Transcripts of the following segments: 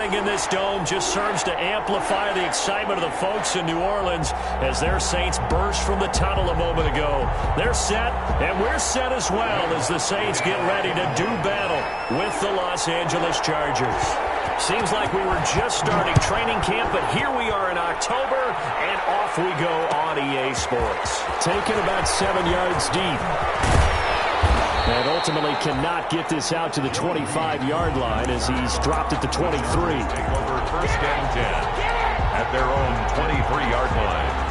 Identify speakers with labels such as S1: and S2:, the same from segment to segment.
S1: In this dome just serves to amplify the excitement of the folks in New Orleans as their Saints burst from the tunnel a moment ago. They're set, and we're set as well as the Saints get ready to do battle with the Los Angeles Chargers. Seems like we were just starting training camp, but here we are in October, and off we go on EA Sports. Taken about 7 yards deep. And ultimately cannot get this out to the 25-yard line as he's dropped at the 23.
S2: Take over first and 10 at their own 23-yard line.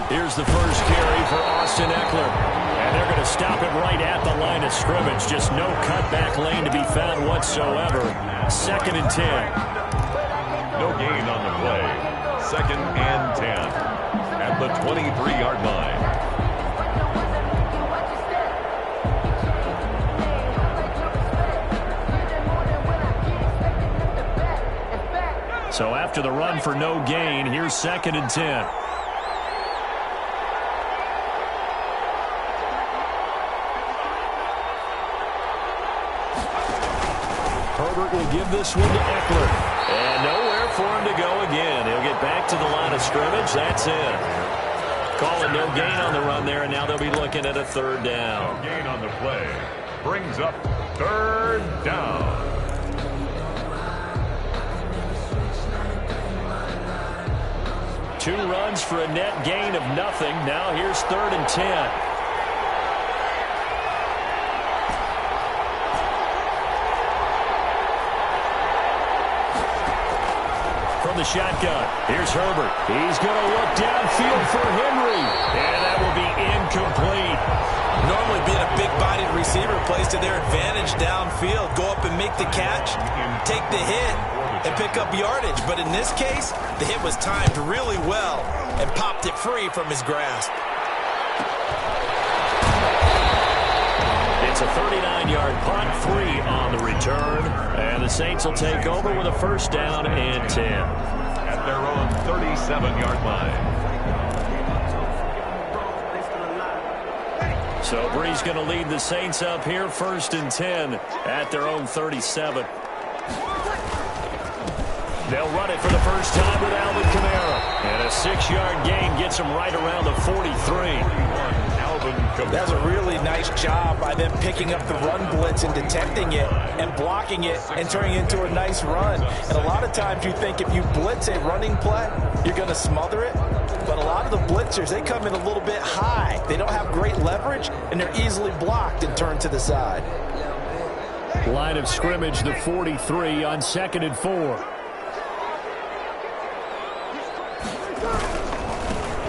S1: Here's the first carry for Austin Eckler. And they're going to stop it right at the line of scrimmage. Just no cutback lane to be found whatsoever. 2nd and 10.
S2: No gain on the play. 2nd and 10 at the 23-yard line.
S1: So after the run for no gain, here's 2nd and 10. Herbert will give this one to Eckler. And nowhere for him to go again. He'll get back to the line of scrimmage. That's it. Calling no gain on the run there, and now they'll be looking at a 3rd down.
S2: No gain on the play. Brings up 3rd down.
S1: Two runs for a net gain of nothing. Now here's 3rd and 10. From the shotgun, here's Herbert. He's going to look downfield for Henry, and that will be incomplete.
S3: Normally being a big-bodied receiver plays to their advantage downfield. Go up and make the catch, take the hit, and pick up yardage. But in this case, the hit was timed really well and popped it free from his grasp.
S1: It's a 39-yard punt, 3 on the return, and the Saints will take over with a 1st down and 10.
S2: At their own 37-yard line.
S1: So Bree's going to lead the Saints up here, 1st and 10 at their own 37. They'll run it for the first time with Alvin Kamara. And a 6-yard gain gets him right around the 43.
S3: That's a really nice job by them picking up the run blitz and detecting it and blocking it and turning it into a nice run. And a lot of times you think if you blitz a running play, you're going to smother it. But a lot of the blitzers, they come in a little bit high. They don't have great leverage, and they're easily blocked and turned to the side.
S1: Line of scrimmage, the 43 on 2nd and 4.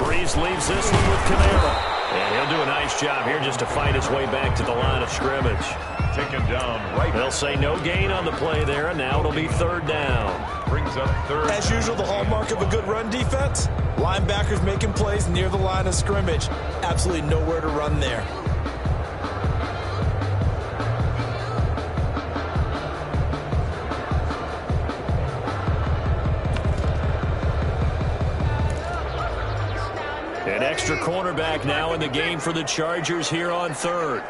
S1: Breeze leaves this one with Kamara. And he'll do a nice job here just to fight his way back to the line of scrimmage.
S2: Taken down right.
S1: They'll say no gain on the play there, and now it'll be 3rd down.
S2: Brings up 3rd.
S3: As usual, the hallmark of a good run defense, linebackers making plays near the line of scrimmage. Absolutely nowhere to run there.
S1: An extra cornerback now in the game for the Chargers here on 3rd.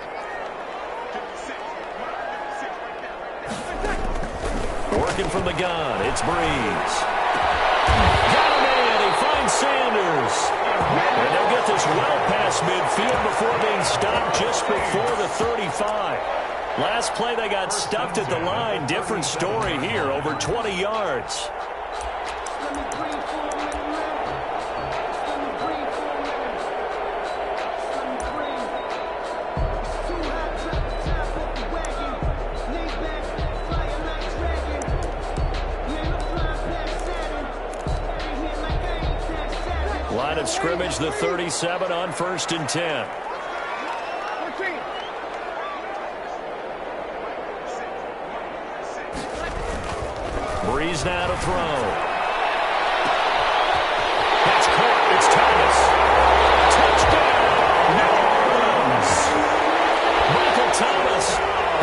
S1: Working from the gun, it's Breeze. Got a man, he finds Sanders. And they'll get this well past midfield before being stopped just before the 35. Last play they got stuffed at the line. Different story here, over 20 yards. Line of scrimmage, the 37 on 1st and 10. Breeze now to throw. That's caught. It's Thomas. Touchdown, New Orleans. Thomas,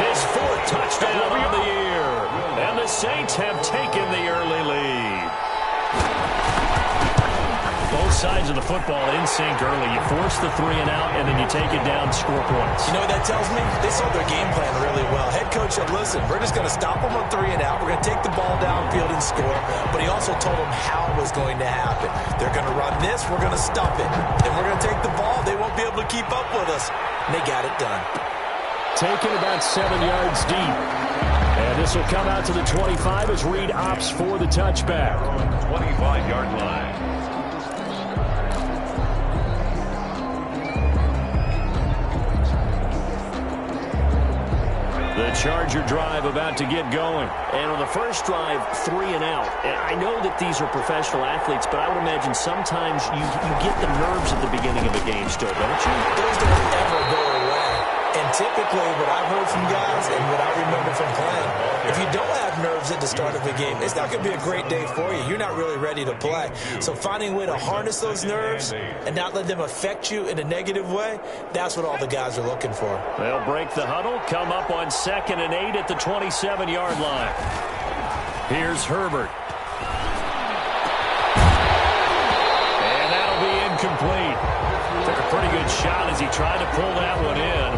S1: his 4th touchdown on the year. And the Saints have taken the early lead. Both sides of the football in sync early. You force the 3 and out, and then you take it down, score points.
S3: You know what that tells me? They saw their game plan really well. Head coach said, listen, we're just going to stop them on 3 and out. We're going to take the ball downfield and score. But he also told them how it was going to happen. They're going to run this. We're going to stop it. Then we're going to take the ball. They won't be able to keep up with us. And they got it done.
S1: Taken about 7 yards deep. And this will come out to the 25 as Reed opts for the touchback.
S2: 25-yard line.
S1: The Charger drive about to get going.
S4: And on the first drive, 3 and out. And I know that these are professional athletes, but I would imagine sometimes you get the nerves at the beginning of a game still, don't you?
S3: Those don't ever go away. And typically, what I've heard from guys and what I remember from playing, if you don't have nerves at the start of a game, it's not going to be a great day for you. You're not really ready to play. So finding a way to harness those nerves and not let them affect you in a negative way, that's what all the guys are looking for.
S1: They'll break the huddle, come up on 2nd and 8 at the 27-yard line. Here's Herbert. And that'll be incomplete. Took a pretty good shot as he tried to pull that one in.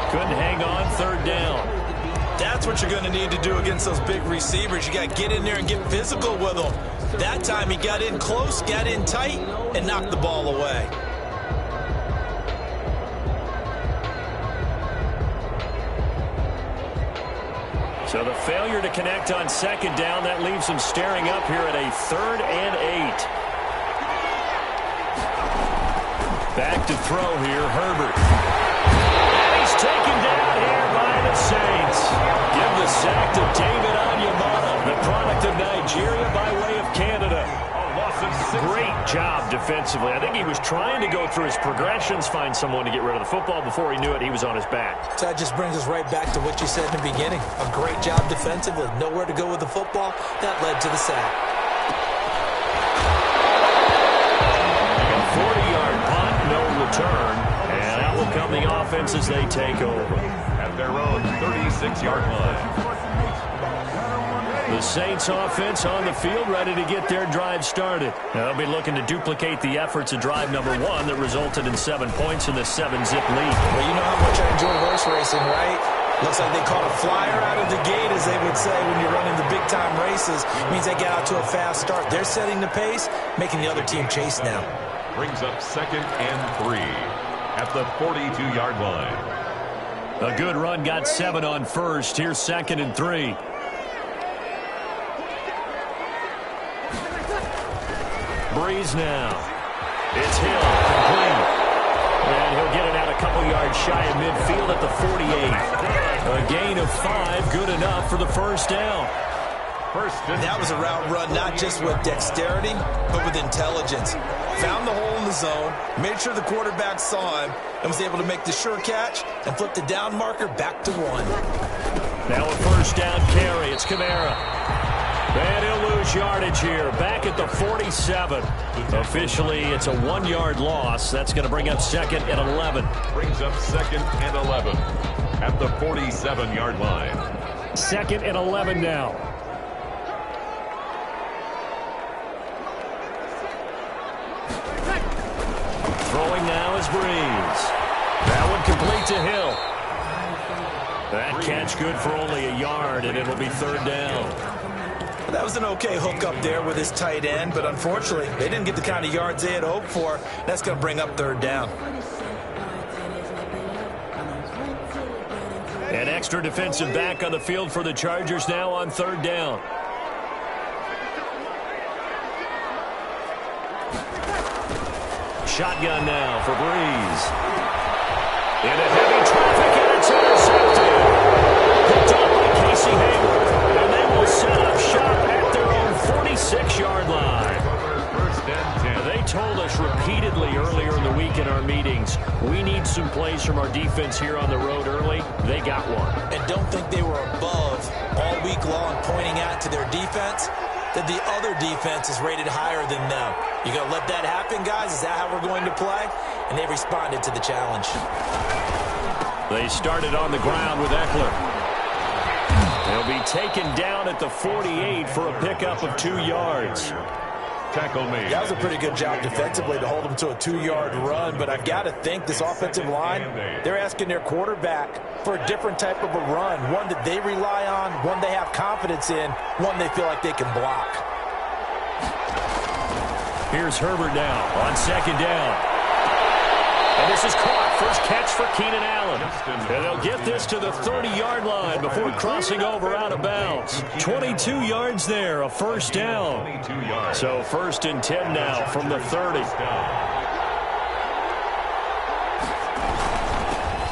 S1: Couldn't hang on, 3rd down.
S3: That's what you're going to need to do against those big receivers. You got to get in there and get physical with them. That time he got in close, got in tight, and knocked the ball away.
S1: So the failure to connect on 2nd down, that leaves him staring up here at a 3rd and 8. Back to throw here, Herbert. And he's taken down here by the Saints. Give the sack to David Onyemata, the product of Nigeria by way of Canada. Great job defensively. I think he was trying to go through his progressions, find someone to get rid of the football. Before he knew it, he was on his back.
S3: So that just brings us right back to what you said in the beginning. A great job defensively. Nowhere to go with the football. That led to the sack.
S1: A 40-yard punt, no return. And out will come the offense as they take over.
S2: At their own 36-yard line.
S1: The Saints offense on the field, ready to get their drive started. They'll be looking to duplicate the efforts of drive number 1 that resulted in 7 points in the 7-zip lead.
S3: Well, you know how much I enjoy horse racing, right? Looks like they caught a flyer out of the gate, as they would say when you're running the big-time races. It means they get out to a fast start. They're setting the pace, making the other team chase now.
S2: Brings up 2nd and 3 at the 42-yard line.
S1: A good run, got 7 on first. Here's 2nd and 3. Breeze now. It's Hill, complete. And he'll get it out a couple yards shy of midfield at the 48. A gain of 5, good enough for the first down.
S3: That was a route run, not just with dexterity, but with intelligence. Found the hole in the zone, made sure the quarterback saw him, and was able to make the sure catch and flip the down marker back to 1.
S1: Now a first down carry. It's Kamara. And he'll lose yardage here. Back at the 47. Officially, it's a 1-yard loss. That's going to bring up 2nd and 11.
S2: Brings up 2nd and 11 at the 47-yard line.
S1: 2nd and 11 now. Throwing now is Breeze. That one complete to Hill. That catch good for only a yard, and it'll be 3rd down.
S3: That was an okay hook up there with his tight end, but unfortunately, they didn't get the kind of yards they had hoped for. That's going to bring up 3rd down.
S1: An extra defensive back on the field for the Chargers now on 3rd down. Shotgun now for Breeze. In a heavy traffic, and it's intercepted. Picked up by Casey Hayward. And they will set up shop at their own 46-yard line. They told us repeatedly earlier in the week in our meetings, we need some plays from our defense here on the road early. They got one.
S3: And don't think they were above all week long pointing out to their defense that the other defense is rated higher than them. You going to let that happen, guys? Is that how we're going to play? And they responded to the challenge.
S1: They started on the ground with Eckler. He'll be taken down at the 48 for a pickup of 2 yards.
S2: Tackle made.
S3: That was a pretty good job defensively to hold him to a 2-yard run, but I've got to think this offensive line, they're asking their quarterback for a different type of a run, one that they rely on, one they have confidence in, one they feel like they can block.
S1: Here's Herbert now on second down. And this is caught. First catch for Keenan Allen. And they'll get this to the 30-yard line before crossing over out of bounds. 22 yards there, a first down. So 1st and 10 now from the 30.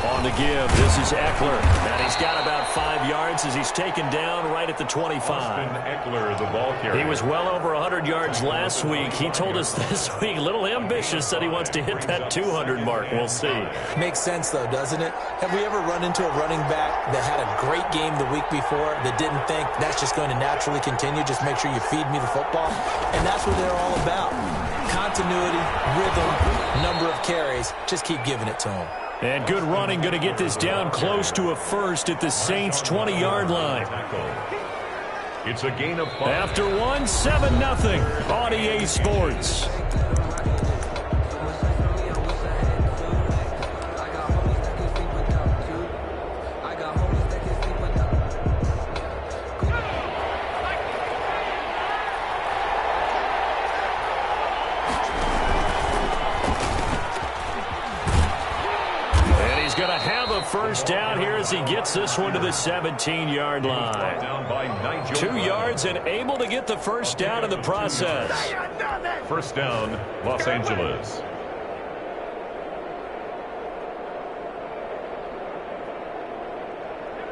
S1: On the give, this is Eckler. And he's got about 5 yards as he's taken down right at the 25.
S2: Eckler, the ball carrier.
S1: He was well over 100 yards last week. He told us this week, a little ambitious, that he wants to hit that 200 mark. We'll see.
S3: Makes sense, though, doesn't it? Have we ever run into a running back that had a great game the week before that didn't think that's just going to naturally continue, just make sure you feed me the football? And that's what they're all about. Continuity, rhythm, number of carries. Just keep giving it to them.
S1: And good running, going to get this down close to a first at the Saints' 20-yard line.
S2: It's a gain of 5.
S1: After 1, 7-0 on EA Sports. First down here as he gets this one to the 17-yard line. 2 yards and able to get the first down in the process.
S2: First down, Los Angeles.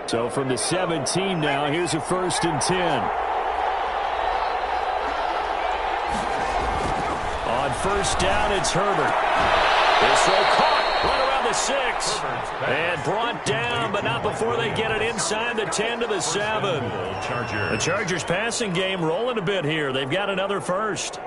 S1: So from the 17 now, here's a 1st and 10. On first down, it's Herbert. This throw caught right around the 6. And brought down, but not before they get it inside the 10 to the 7. The Chargers passing game rolling a bit here. They've got another first.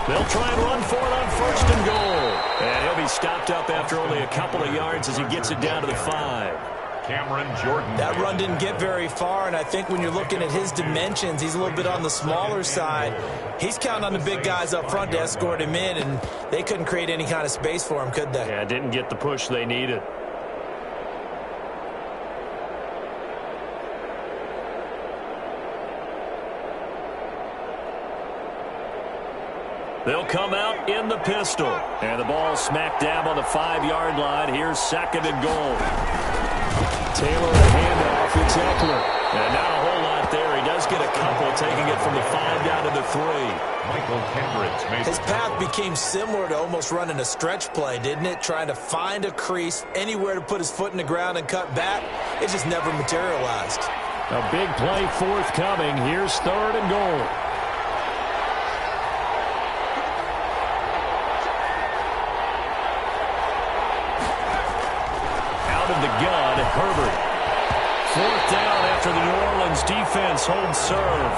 S1: They'll try and run for it on 1st and goal. And he'll be stopped up after only a couple of yards as he gets it down to the 5.
S2: Cameron Jordan.
S3: That run didn't get very far, and I think when you're looking at his dimensions, he's a little bit on the smaller side. He's counting on the big guys up front to escort him in, and they couldn't create any kind of space for him, could they?
S1: Yeah, didn't get the push they needed. They'll come out in the pistol. And the ball smack dab on the 5-yard line. Here's 2nd and goal. Taylor the handoff. It's Eckler. And not a whole lot there. He does get a couple, taking it from the 5 down to the 3.
S2: Michael Kendricks made
S3: his path became similar to almost running a stretch play, didn't it? Trying to find a crease, anywhere to put his foot in the ground and cut back. It just never materialized.
S1: A big play forthcoming. Here's 3rd and goal. Gun, Herbert. 4th down after the New Orleans defense holds serve.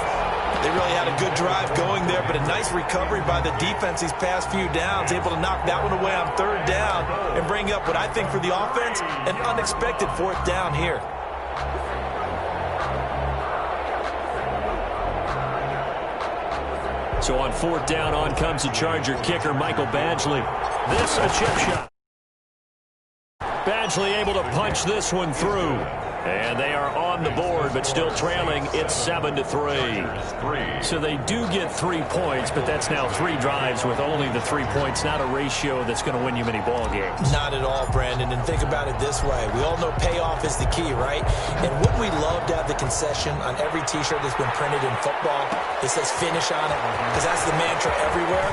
S3: They really had a good drive going there, but a nice recovery by the defense these past few downs, able to knock that one away on 3rd down and bring up what I think for the offense, an unexpected 4th down here.
S1: So on 4th down, on comes the Charger kicker, Michael Badgley. This a chip shot. Badgley able to punch this one through. And they are on the board, but still trailing. It's 7-3. So they do get 3 points, but that's now 3 drives with only the 3 points, not a ratio that's going to win you many ball games.
S3: Not at all, Brandon. And think about it this way. We all know payoff is the key, right? And wouldn't we love to have the concession on every T-shirt that's been printed in football that says finish on it? Because that's the mantra everywhere.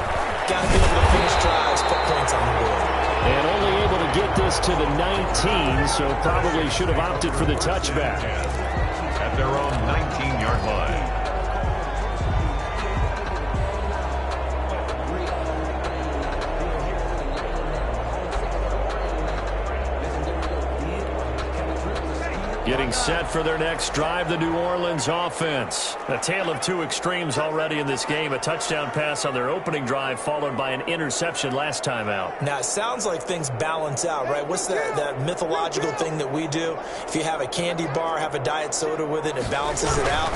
S3: Got to be able to finish drives, put points on the board.
S1: And only able to get this to the 19, so probably should have opted for the touchback.
S2: At their own 19-yard line.
S1: Getting set for their next drive, the New Orleans offense. A tale of two extremes already in this game. A touchdown pass on their opening drive, followed by an interception last time out.
S3: Now, it sounds like things balance out, right? What's that mythological thing that we do? If you have a candy bar, have a diet soda with it, it balances it out.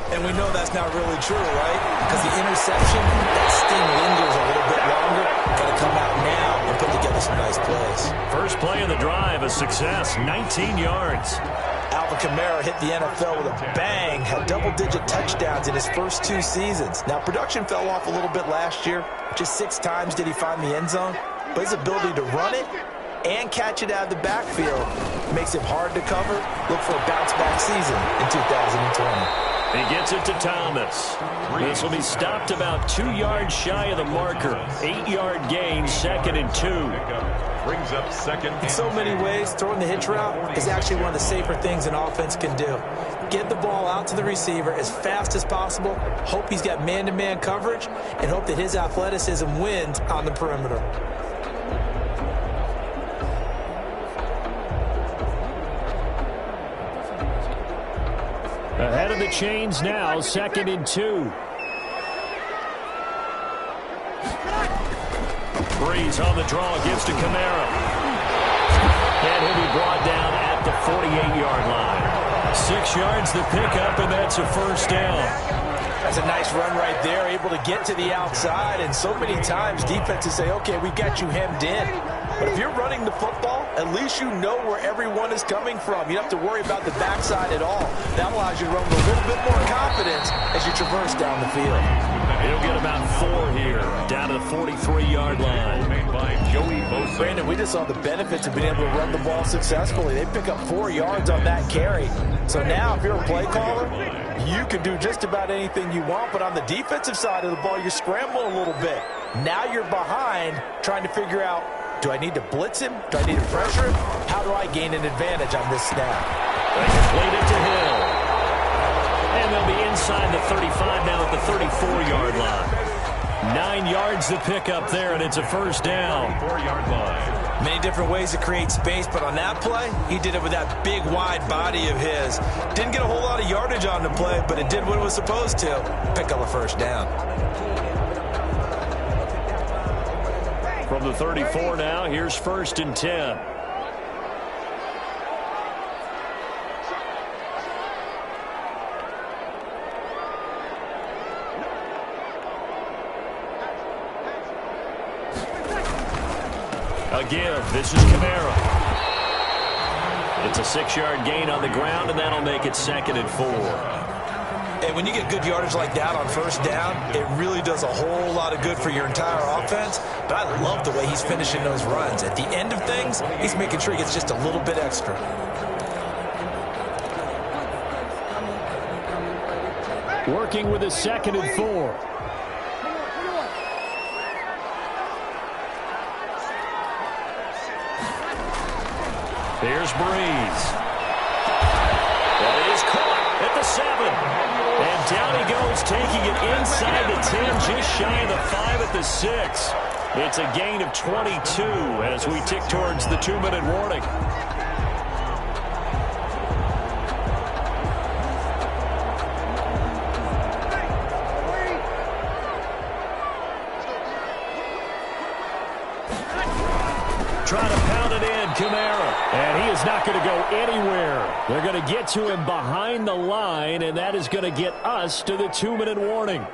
S3: And we know that's not really true, right? Because the interception, that sting lingers a little bit longer. Got to come out now and put together some nice plays.
S1: First play of the drive, a success, 19 yards.
S3: Alvin Kamara hit the NFL with a bang, had double-digit touchdowns in his first 2 seasons. Now, production fell off a little bit last year. Just 6 times did he find the end zone. But his ability to run it and catch it out of the backfield makes him hard to cover. Look for a bounce-back season in 2020.
S1: He gets it to Thomas. This will be stopped about 2 yards shy of the marker. 8-yard gain, 2nd and 2.
S2: Brings up second.
S3: In so many ways, throwing the hitch route is actually one of the safer things an offense can do. Get the ball out to the receiver as fast as possible, hope he's got man-to-man coverage, and hope that his athleticism wins on the perimeter.
S1: Ahead of the chains now, 2nd and 2. Breeze on the draw, gives to Kamara. And he'll be brought down at the 48-yard line. 6 yards the pickup, and that's a first down.
S3: That's a nice run right there, able to get to the outside. And so many times defenses say, okay, we got you hemmed in. But if you're running the football, at least you know where everyone is coming from. You don't have to worry about the backside at all. That allows you to run with a little bit more confidence as you traverse down the field.
S1: He'll get about 4 here, down to the 43-yard line.
S2: Made by Joey Bosa.
S3: Brandon, we just saw the benefits of being able to run the ball successfully. They pick up 4 yards on that carry. So now, if you're a play caller, you can do just about anything you want. But on the defensive side of the ball, you're scrambling a little bit. Now you're behind, trying to figure out, do I need to blitz him? Do I need to pressure him? How do I gain an advantage on this snap?
S1: They complete it to Hill. And they'll be inside the 35 now at the 34-yard line. 9 yards to pick up there, and it's a first down.
S2: 4-yard line.
S3: Many different ways to create space, but on that play, he did it with that big, wide body of his. Didn't get a whole lot of yardage on the play, but it did what it was supposed to. Pick up a first down.
S1: From the 34 now, here's 1st and 10. Again, this is Kamara. It's a 6-yard gain on the ground, and that'll make it 2nd and 4.
S3: And when you get good yardage like that on first down, it really does a whole lot of good for your entire offense. But I love the way he's finishing those runs. At the end of things, he's making sure he gets just a little bit extra.
S1: Working with a 2nd and 4. Here's Breeze. That is caught at the 7. And down he goes, taking it inside the 10, just shy of the 5 at the 6. It's a gain of 22 as we tick towards the 2-minute warning. Trying to pound it in, Kamara. And he is not going to go anywhere. They're going to get to him behind the line, and that is going to get us to the 2-minute warning.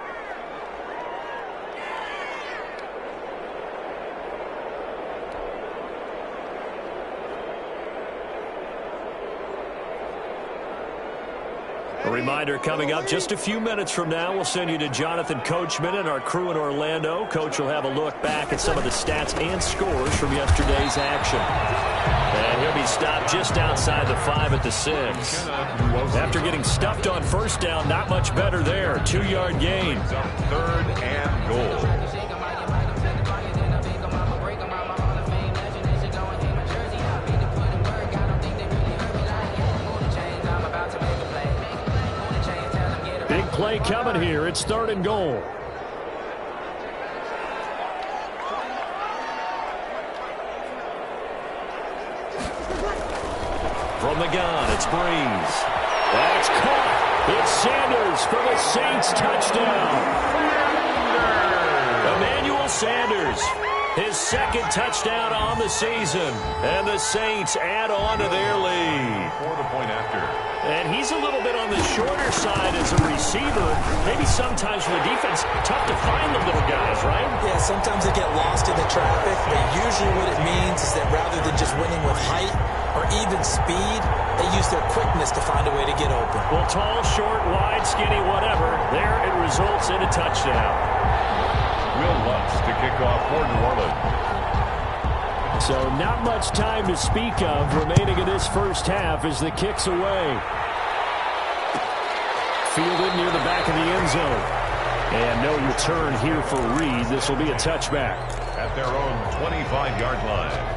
S1: A reminder coming up just a few minutes from now, we'll send you to Jonathan Coachman and our crew in Orlando. Coach will have a look back at some of the stats and scores from yesterday's action. And he'll be stopped just outside the 5 at the 6. After getting stuffed on first down, not much better there. 2-yard gain.
S2: 3rd and goal.
S1: Play coming here. It's 3rd and goal. From the gun. It's Breeze. That's caught. It's Sanders for the Saints touchdown. Emmanuel Sanders, his second touchdown on the season. And the Saints add on to their lead.
S2: For the point after.
S1: And he's a little bit on the shorter side as a receiver. Maybe sometimes for the defense, tough to find the little guys, right?
S3: Yeah, sometimes they get lost in the traffic, but usually what it means is that rather than just winning with height or even speed, they use their quickness to find a way to get open.
S1: Well, tall, short, wide, skinny, whatever, there it results in a touchdown.
S2: Will Lutz to kick off for New Orleans.
S1: So not much time to speak of remaining in this first half as the kick's away. Fielded near the back of the end zone. And no return here for Reed. This will be a touchback.
S2: At their own 25-yard line.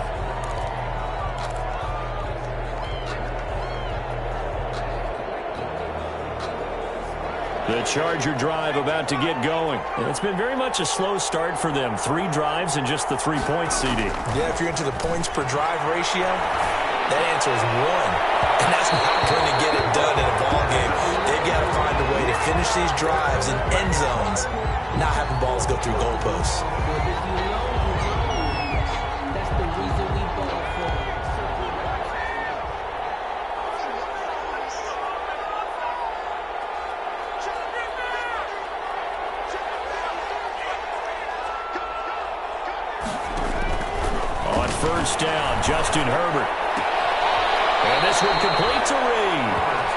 S1: The Charger drive about to get going. And it's been very much a slow start for them. 3 drives and just the 3 points, CD.
S3: Yeah, if you're into the points per drive ratio, that answer is 1. And that's not going to get it done in a ball game. They've got to find a way to finish these drives in end zones, not having balls go through goalposts.
S1: First down, Justin Herbert. And this one complete to Reed.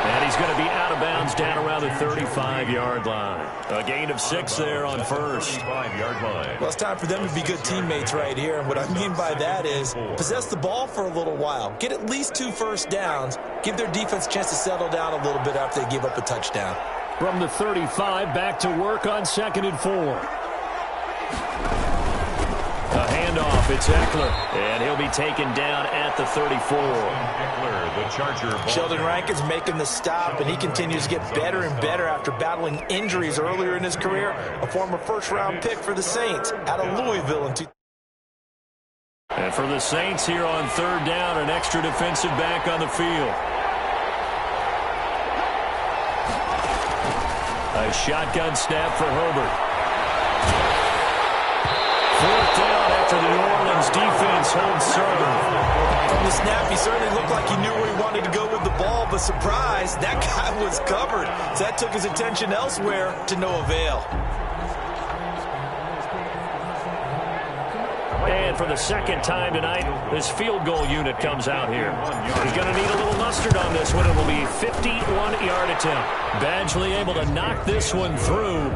S1: And he's going to be out of bounds down around the 35-yard line. A gain of 6 there on first.
S2: 35-yard line.
S3: Well, it's time for them to be good teammates right here. And what I mean by that is possess the ball for a little while. Get at least 2 first downs. Give their defense a chance to settle down a little bit after they give up a touchdown.
S1: From the 35, back to work on 2nd and 4. A handoff, it's Eckler, and he'll be taken down at the 34.
S2: Eckler, the Charger.
S3: Sheldon Rankins making the stop, and he continues to get better and better after battling injuries earlier in his career. A former first-round pick for the Saints out of Louisville.
S1: And for the Saints here on 3rd down, an extra defensive back on the field. A shotgun snap for Herbert. 4th down after the New Orleans defense holds serve.
S3: From the snap, he certainly looked like he knew where he wanted to go with the ball, but surprise, that guy was covered. So that took his attention elsewhere to no avail.
S1: And for the second time tonight, this field goal unit comes out here. He's going to need a little mustard on this one. It will be a 51-yard attempt. Badgley able to knock this one through.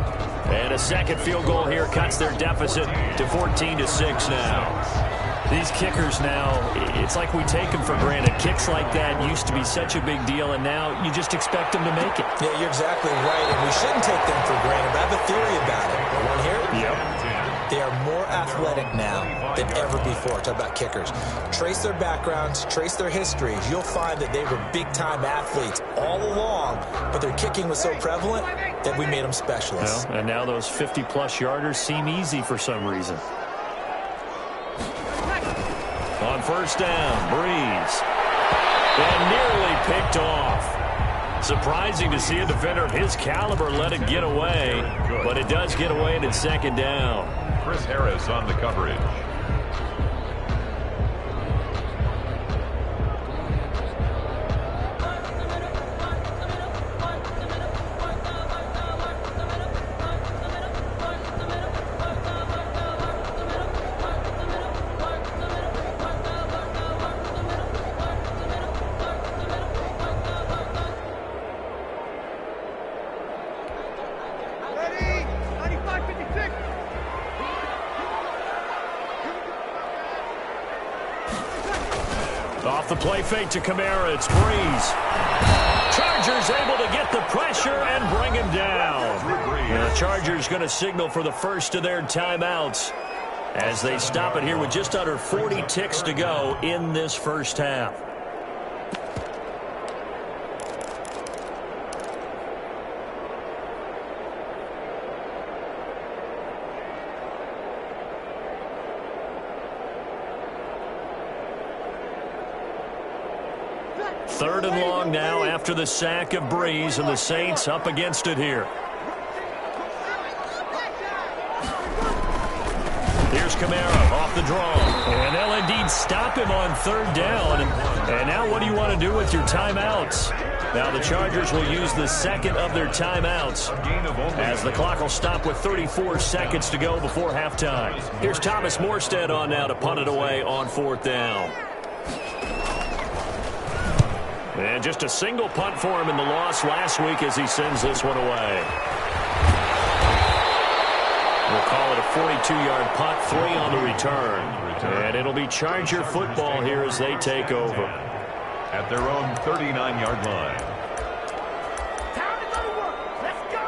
S1: And a second field goal here cuts their deficit to 14-6 now. These kickers now, it's like we take them for granted. Kicks like that used to be such a big deal, and now you just expect them to make it.
S3: Yeah, you're exactly right, and we shouldn't take them for granted. But I have a theory about it. Want to hear it?
S1: Yep.
S3: They are more athletic now than ever before. Talk about kickers. Trace their backgrounds, trace their histories. You'll find that they were big-time athletes all along, but their kicking was so prevalent that we made them specialists.
S1: Well, and now those 50-plus yarders seem easy for some reason. On 1st down, Breeze. And nearly picked off. Surprising to see a defender of his caliber let it get away, but it does get away and it's 2nd down.
S2: Chris Harris on the coverage.
S1: Off the play fake to Kamara, it's Breeze. Chargers able to get the pressure and bring him down. And the Chargers going to signal for the first of their timeouts as they stop it here with just under 40 ticks to go in this first half. 3rd and long now after the sack of Breeze, and the Saints up against it here. Here's Kamara off the draw. And they'll indeed stop him on 3rd down. And now what do you want to do with your timeouts? Now the Chargers will use the second of their timeouts as the clock will stop with 34 seconds to go before halftime. Here's Thomas Morstead on now to punt it away on 4th down. And just a single punt for him in the loss last week as he sends this one away. We'll call it a 42-yard punt, 3 on the return. And it'll be Charger football here as they take over.
S2: At their own 39-yard line.
S5: Time to go to work. Let's go.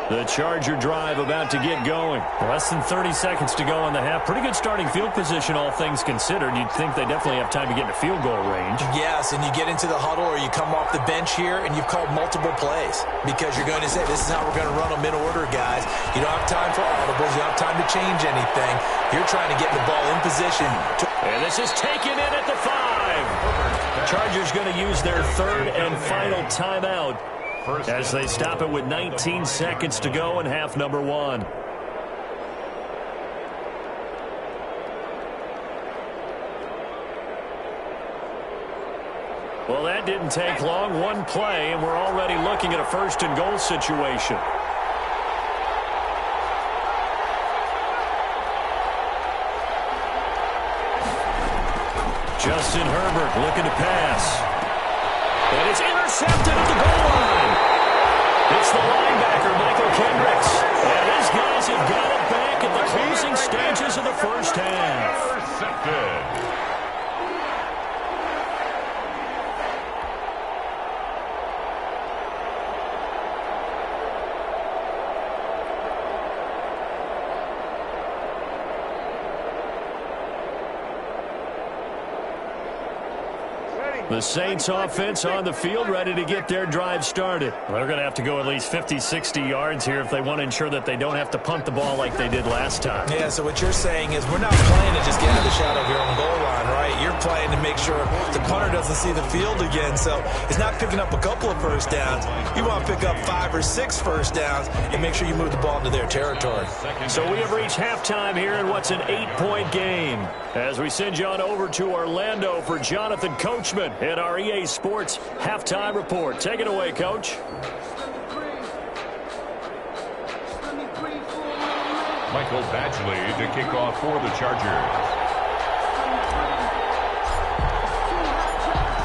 S1: The Charger drive about to get going.
S6: Less than 30 seconds to go in the half. Pretty good starting field position, all things considered. You'd think they definitely have time to get into field goal range.
S3: Yes, and you get into the huddle or you come off the bench here and you've called multiple plays because you're going to say, this is how we're going to run them in order, guys. You don't have time for audibles. You don't have time to change anything. You're trying to get the ball in position.
S1: And this is taken in at the 5. The Chargers going to use their 3rd and final timeout as they stop it with 19 seconds to go in half number 1. Well, that didn't take long. One play, and we're already looking at a 1st and goal situation. Justin Herbert looking to pass. And it's intercepted at the goal line. It's the linebacker, Michael Kendricks. And his guys have got it back at the closing stages of the first half.
S2: Intercepted.
S1: The Saints offense on the field ready to get their drive started.
S6: Well, they're going to have to go at least 50, 60 yards here if they want to ensure that they don't have to punt the ball like they did last time.
S3: Yeah, so what you're saying is we're not playing to just get out of the shadow of your own goal line, right? You're playing to make sure the punter doesn't see the field again. So it's not picking up a couple of first downs. You want to pick up 5 or 6 first downs and make sure you move the ball into their territory.
S1: So we have reached halftime here in what's an 8-point game. As we send you on over to Orlando for Jonathan Coachman in our EA Sports Halftime Report. Take it away, Coach.
S2: Michael Badgley to kick off for the Chargers.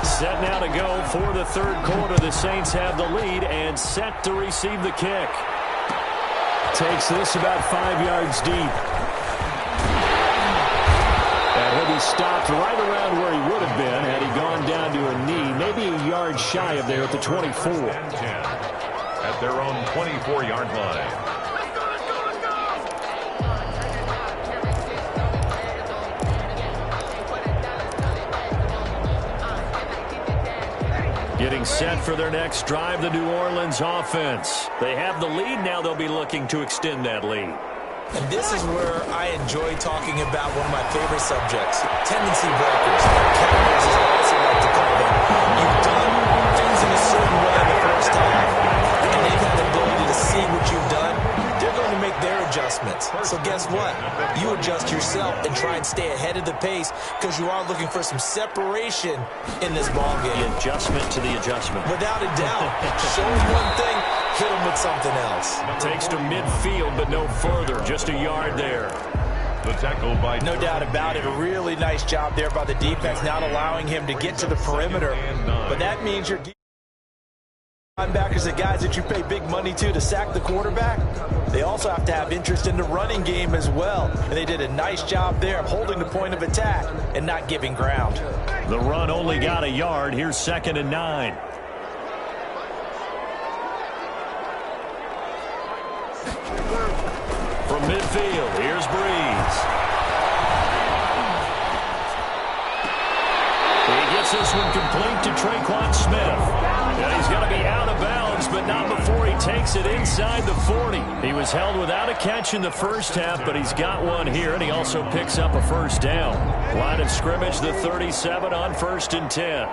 S1: Set now to go for the 3rd quarter. The Saints have the lead and set to receive the kick. Takes this about 5 yards deep. And he'll be stopped right around where he would have been had he gone down to a knee, maybe a yard shy of there at the 24.
S2: 10 at their own 24-yard line.
S1: Getting set for their next drive, the New Orleans offense. They have the lead now. They'll be looking to extend that lead.
S3: And this is where I enjoy talking about one of my favorite subjects, tendency breakers, counters as I also like to call them. You've done things in a certain way in the first half, and they've had the ability to see what you've done. They're going to make their adjustments. So guess what? You adjust yourself and try and stay ahead of the pace because you are looking for some separation in this ballgame.
S1: The adjustment to the adjustment.
S3: Without a doubt. Show them one thing, hit them with something else.
S1: Takes to midfield, but no further. Just a yard there.
S2: The tackle by
S3: no doubt about it. A really nice job there by the defense, not allowing him to get to the perimeter. But that means your linebackers, the guys that you pay big money to sack the quarterback, they also have to have interest in the running game as well. And they did a nice job there of holding the point of attack and not giving ground.
S1: The run only got a yard. Here's 2nd and 9. From midfield, here's Breeze. He gets this one complete to Traquan Smith. And he's going to be out of bounds, but not before takes it inside the 40. He was held without a catch in the first half, but he's got one here, and he also picks up a first down. Line of scrimmage, the 37 on 1st and 10.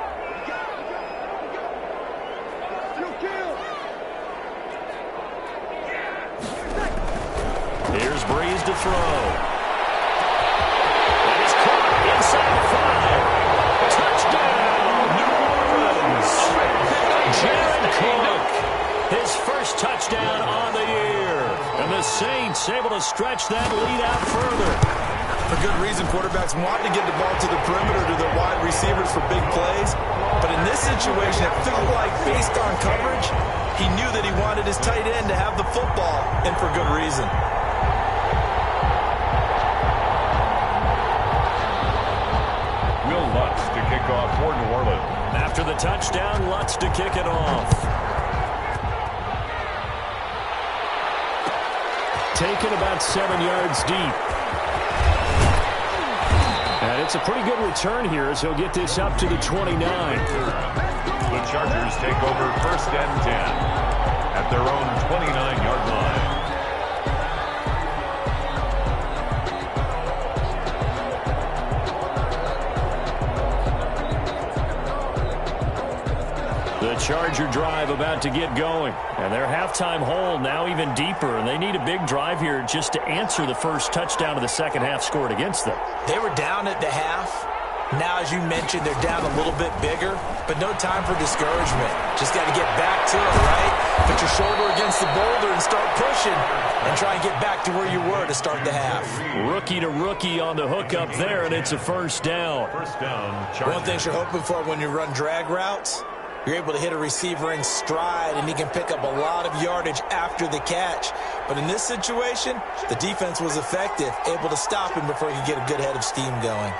S1: Here's Breeze to throw. And it's caught inside the 5. Touchdown, New Orleans. Jared Cook, his first touchdown on the year. And the Saints able to stretch that lead out further.
S3: For good reason, quarterbacks want to get the ball to the perimeter to their wide receivers for big plays. But in this situation, it felt like based on coverage, he knew that he wanted his tight end to have the football, and for good reason.
S2: Lutz to kick off for New Orleans.
S1: After the touchdown, Lutz to kick it off. Taken about 7 yards deep. And it's a pretty good return here as he'll get this up to the 29.
S2: The Chargers take over 1st and 10 at their own 29-yard line.
S1: The Charger drive about to get going. And their halftime hole now even deeper. And they need a big drive here just to answer the first touchdown of the second half scored against them.
S3: They were down at the half. Now, as you mentioned, they're down a little bit bigger. But no time for discouragement. Just got to get back to it, right? Put your shoulder against the boulder and start pushing. And try and get back to where you were to start the half.
S1: Rookie to rookie on the hook up there. And it's a first down.
S2: First down, Chargers.
S3: One thing you're hoping for when you run drag routes, you're able to hit a receiver in stride, and he can pick up a lot of yardage after the catch. But in this situation, the defense was effective, able to stop him before he could get a good head of steam going.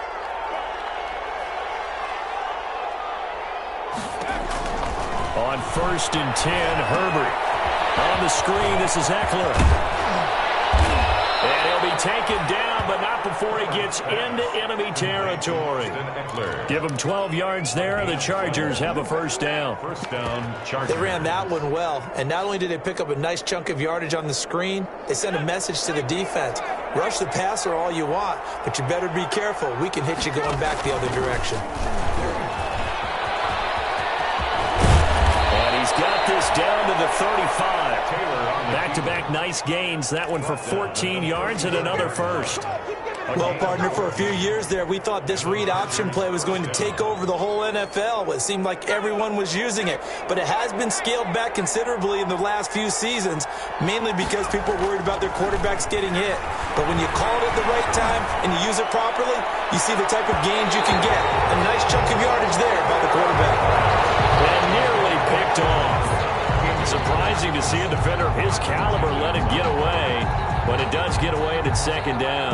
S1: On 1st and 10, Herbert. On the screen, this is Eckler. And he'll be taken down, but not before he gets into enemy territory. Give him 12 yards there, and the Chargers have a first down.
S2: First down, Chargers.
S3: They ran that one well, and not only did they pick up a nice chunk of yardage on the screen, they sent a message to the defense. Rush the passer all you want, but you better be careful. We can hit you going back the other direction.
S1: And he's got this down to the 35. Back-to-back nice gains. That one for 14 yards and another first.
S3: Well, partner, for a few years there, we thought this read option play was going to take over the whole NFL. It seemed like everyone was using it, but it has been scaled back considerably in the last few seasons, mainly because people are worried about their quarterbacks getting hit. But when you call it at the right time and you use it properly, you see the type of gains you can get. A nice chunk of yardage there by the quarterback.
S1: And nearly picked off. Surprising to see a defender of his caliber let it get away, but it does get away and it's second down.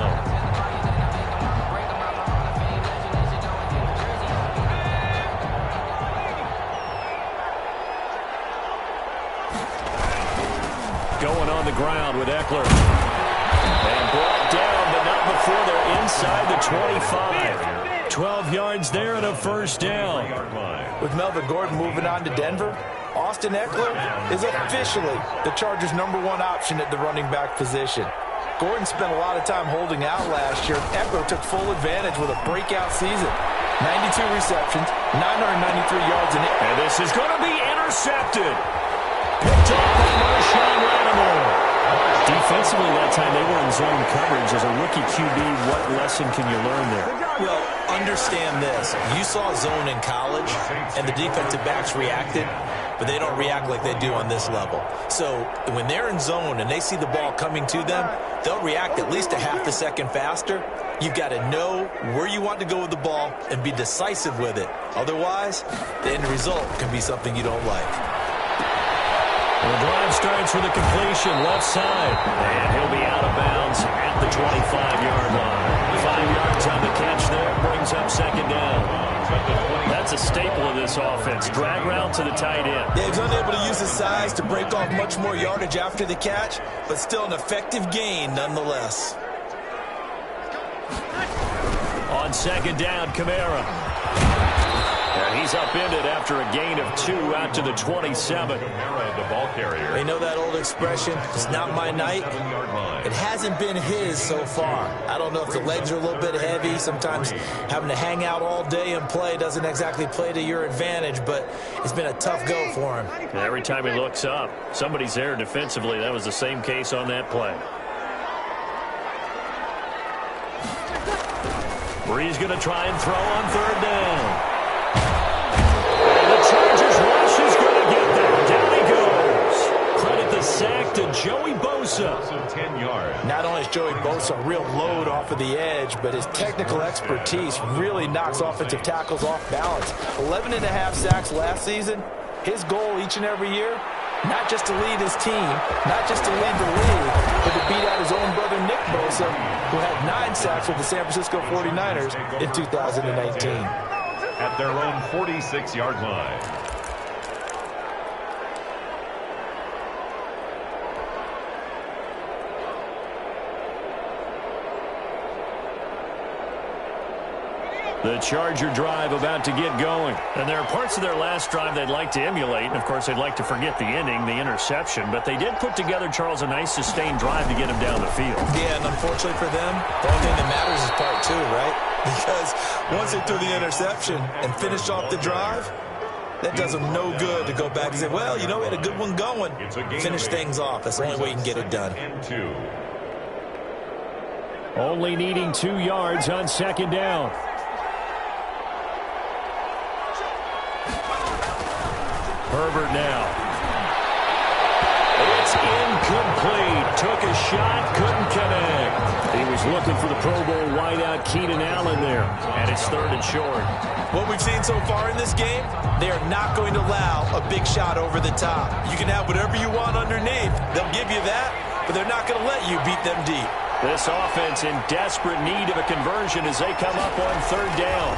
S1: Going on the ground with Eckler. And brought down, but not before they're inside the 25. 12 yards there and a first down.
S3: With Melvin Gordon moving on to Denver, Austin Eckler is officially the Chargers' #1 option at the running back position. Gordon spent a lot of time holding out last year. Eckler took full advantage with a breakout season. 92 receptions, 993 yards in it.
S1: And this is going to be intercepted. Picked off by Marshawn Lattimore. Defensively that time they were in zone coverage. As a rookie QB, what lesson can you learn there?
S3: Well, understand this. You saw zone in college, and the defensive backs reacted, but they don't react like they do on this level. So when they're in zone and they see the ball coming to them, they'll react at least a half a second faster. You've got to know where you want to go with the ball and be decisive with it. Otherwise, the end result can be something you don't like.
S1: The drive starts with a completion left side, and he'll be out of bounds at the 25-yard line. 5 yards on the catch there, brings up second down. That's a staple of this offense. Drag route to the tight end.
S3: Yeah, he's unable to use his size to break off much more yardage after the catch, but still an effective gain nonetheless.
S1: On second down, Kamara. And he He's upended after a gain of 2 out to the 27.
S2: The ball carrier.
S3: They know that old expression, it's not my night. It hasn't been his so far. I don't know if the legs are a little bit heavy. Sometimes having to hang out all day and play doesn't exactly play to your advantage, but it's been a tough go for him.
S1: Every time he looks up, somebody's there defensively. That was the same case on that play. Bree's going to try and throw on 3rd down. And the Chargers rush is going to get there. Down he goes. Credit the sack to Joey Bosa.
S2: 10 yards.
S3: Not only is Joey Bosa a real load off of the edge, but his technical expertise really knocks offensive tackles off balance. 11.5 sacks last season. His goal each and every year, not just to lead his team, not just to lead the league, but to beat out his own brother Nick Bosa, who had 9 sacks with the San Francisco 49ers in 2019.
S2: At their own 46-yard line.
S1: The Charger drive about to get going. And there are parts of their last drive they'd like to emulate. And, of course, they'd like to forget the ending, the interception. But they did put together, Charles, a nice sustained drive to get him down the field.
S3: Yeah, and unfortunately for them, the only thing that matters is part 2, right? Because once they threw the interception and finished off the drive, that does them no good to go back and say, well, you know, we had a good one going. Finish things off. That's the only way you can get it done.
S1: Only needing 2 yards on 2nd down. Herbert now. It's incomplete. Took a shot, couldn't connect. He was looking for the Pro Bowl wideout Keenan Allen there. And it's 3rd and short.
S3: What we've seen so far in this game, they are not going to allow a big shot over the top. You can have whatever you want underneath. They'll give you that, but they're not going to let you beat them deep.
S1: This offense in desperate need of a conversion as they come up on 3rd down.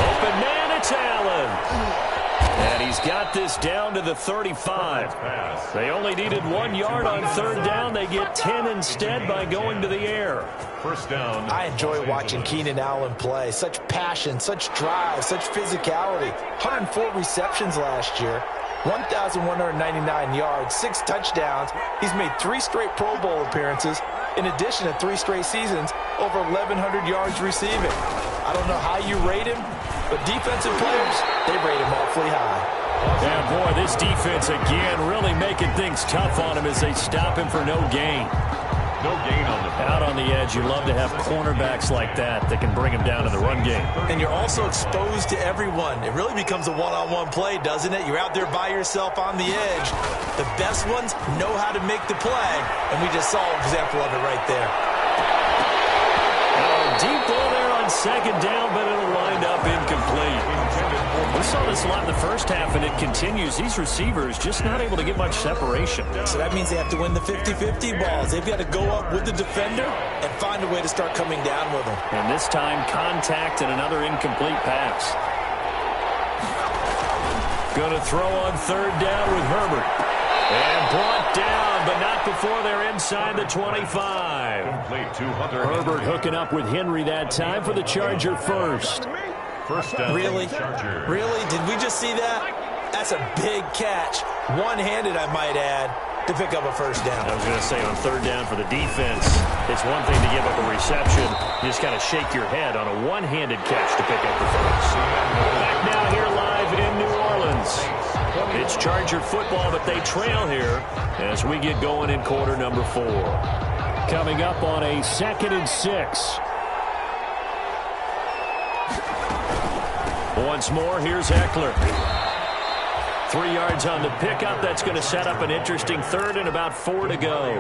S1: Open man. Allen. And he's got this down to the 35. They only needed 1 yard on 3rd down. They get 10 instead by going to the air.
S2: 1st down.
S3: I enjoy watching Keenan Allen play. Such passion, such drive, such physicality. 104 receptions last year. 1,199 yards, 6 touchdowns. He's made 3 straight Pro Bowl appearances, in addition to 3 straight seasons, over 1,100 yards receiving. I don't know how you rate him, but defensive players, they rate him awfully high.
S1: Yeah, boy, this defense again really making things tough on him as they stop him for no gain.
S2: No gain on the play.
S1: Out on the edge, you love to have cornerbacks like that that can bring him down in the run game.
S3: And you're also exposed to everyone. It really becomes a one-on-one play, doesn't it? You're out there by yourself on the edge. The best ones know how to make the play, and we just saw an example of it right there.
S1: Deep ball there on 2nd down, but it'll wind up incomplete. We saw this a lot in the first half, and it continues. These receivers just not able to get much separation.
S3: So that means they have to win the 50-50 balls. They've got to go up with the defender and find a way to start coming down with them.
S1: And this time, contact and another incomplete pass. Going to throw on 3rd down with Herbert. And brought down, but not before they're inside the 25. Herbert hooking up with Henry that time for the Charger first.
S2: 1st down.
S3: Really? Really? Did we just see that? That's a big catch. One-handed, I might add, to pick up a 1st down.
S1: I was going to say on 3rd down for the defense, it's one thing to give up a reception. You just got to shake your head on a one-handed catch to pick up the 1st. Back now here live in New Orleans. It's Charger football, but they trail here as we get going in quarter number 4. Coming up on a 2nd and 6. Once more, here's Eckler. 3 yards on the pickup. That's going to set up an interesting 3rd and about 4 to go.